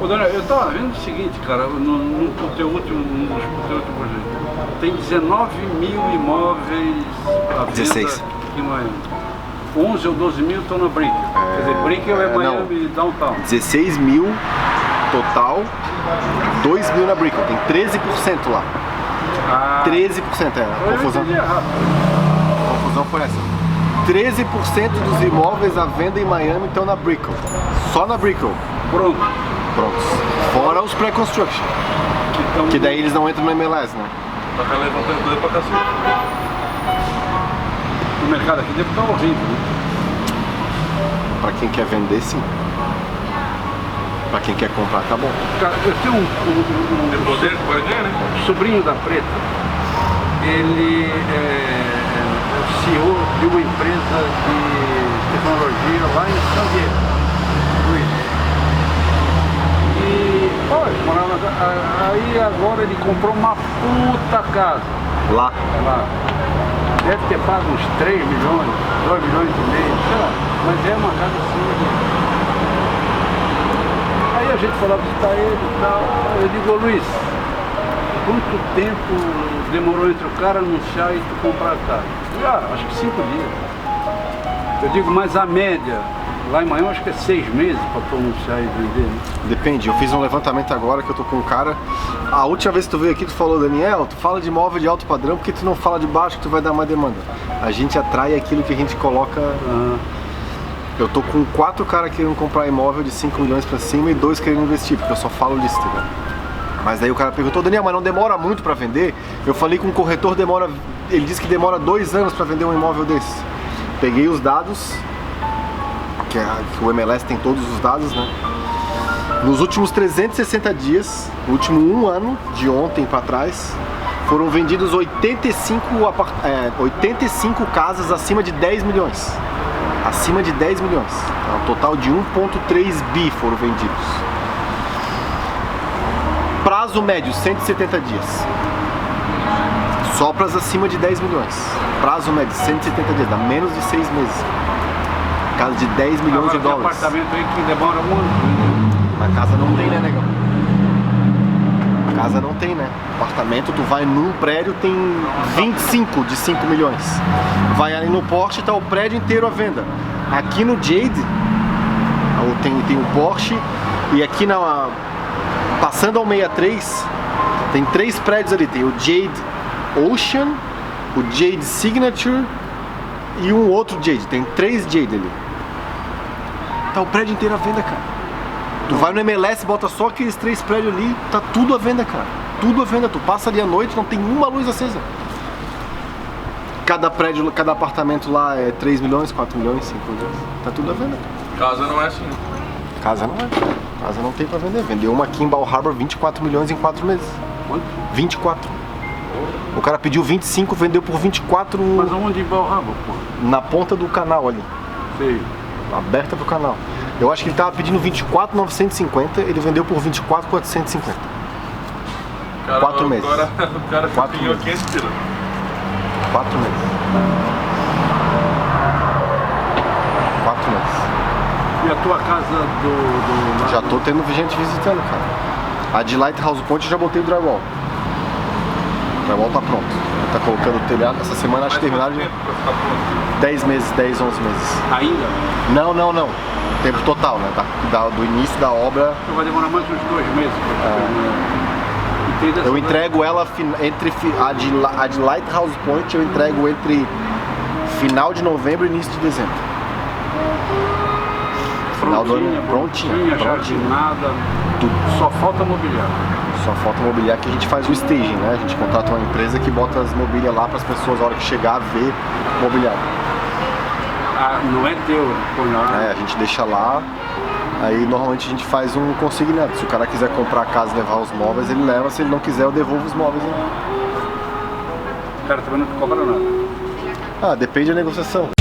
Ô, Daniel, eu tava vendo o seguinte, cara, no teu último projeto, tem 19 mil imóveis à venda 16. em Miami. 11 ou 12 mil estão na Brickell. Quer dizer, Brickell é Miami Downtown. 16 mil total, 2 mil na Brickell, tem 13% lá. 13%, a confusão. A confusão foi essa. 13% dos imóveis à venda em Miami estão na Brickell. Só na Brickell. Prontos. Fora os pré-construction. Que daí eles não entram no MLS, né? Pra cá levantando doido pra cacete. O mercado aqui deve estar horrível, né? Pra quem quer vender, sim. Pra quem quer comprar, tá bom. Cara, eu tenho Tem poder que vai ganhar, né? sobrinho da Preta. Ele é o CEO de uma empresa de tecnologia lá em San Diego. E, olha, morava aí agora ele comprou uma puta casa. Lá. Lá. Deve ter pago uns 3 milhões, 2 milhões e meio, sei lá. Mas é uma casa assim. Aí a gente foi lá visitar ele e tal. Eu digo, ô Luiz, quanto tempo demorou entre o cara anunciar e tu comprar a casa? Acho que 5 dias. Eu digo, mas a média, lá em Miami acho que é 6 meses para tu anunciar e vender, né? Depende, eu fiz um levantamento agora que eu tô com um cara. A última vez que tu veio aqui, tu falou, Daniel, tu fala de imóvel de alto padrão porque tu não fala de baixo que tu vai dar mais demanda. A gente atrai aquilo que a gente coloca. Eu tô com 4 caras querendo comprar imóvel de 5 milhões pra cima e 2 querendo investir, porque eu só falo lista, né? Mas daí o cara perguntou, Daniel, mas não demora muito pra vender? Eu falei com o corretor, ele disse que demora 2 anos pra vender um imóvel desse. Peguei os dados, que o MLS tem todos os dados, né? Nos últimos 360 dias, no último 1 ano, de ontem pra trás, foram vendidos 85 casas acima de 10 milhões. Acima de 10 milhões. Um total de 1,3 bi foram vendidos. Prazo médio, 170 dias. Só para as acima de 10 milhões. Prazo médio, 170 dias, dá menos de 6 meses. Casa de 10 milhões de dólares. Tem apartamento aí que demora 1 ano. Mas casa não tem, né, negão? Casa não tem, né? Apartamento, tu vai num prédio, tem 25 de 5 milhões. Vai ali no Porsche, tá o prédio inteiro à venda. Aqui no Jade, tem o Porsche, e aqui passando ao 63, tem 3 prédios ali. Tem o Jade Ocean, o Jade Signature e um outro Jade. Tem 3 Jade ali. Tá o prédio inteiro à venda, cara. Tu vai no MLS, bota só aqueles 3 prédios ali, tá tudo à venda, cara. Tudo à venda. Tu passa ali à noite, não tem uma luz acesa. Cada prédio, cada apartamento lá é 3 milhões, 4 milhões, 5 milhões. Tá tudo à venda, cara. Casa não é assim. Casa não é. Casa não tem pra vender. Vendeu uma aqui em Bal Harbour 24 milhões em 4 meses. Quanto? 24. O cara pediu 25, vendeu por 24. Mas aonde em Bal Harbour, pô? Na ponta do canal ali. Sei. Aberta pro canal. Eu acho que ele tava pedindo 24.950, ele vendeu por 24.450. 4 meses. Agora o cara pediu 500 pila. 4 meses. 4 meses. E a tua casa do Já tô tendo gente visitando, cara. A de Lighthouse Point eu já botei o drywall. O drywall tá pronto. Ele tá colocando o telhado. Essa semana acho que terminaram de 10 meses, 10, 11 meses. Ainda? Não. Tempo total, né? Do início da obra. Então vai demorar mais uns 2 meses. Eu entrego ela entre a de Lighthouse Point, eu entrego entre final de novembro e início de dezembro. Final do ano, prontinha. Jardinada, Tudo. só falta mobiliário. Só falta mobiliar, que a gente faz o staging, né? A gente contrata uma empresa que bota as mobílias lá para as pessoas, na hora que chegar, ver mobiliário. Não é teu, põe lá. A gente deixa lá, aí normalmente a gente faz um consignado. Se o cara quiser comprar a casa e levar os móveis, ele leva. Se ele não quiser, eu devolvo os móveis. O cara também não te cobra nada. Depende da negociação.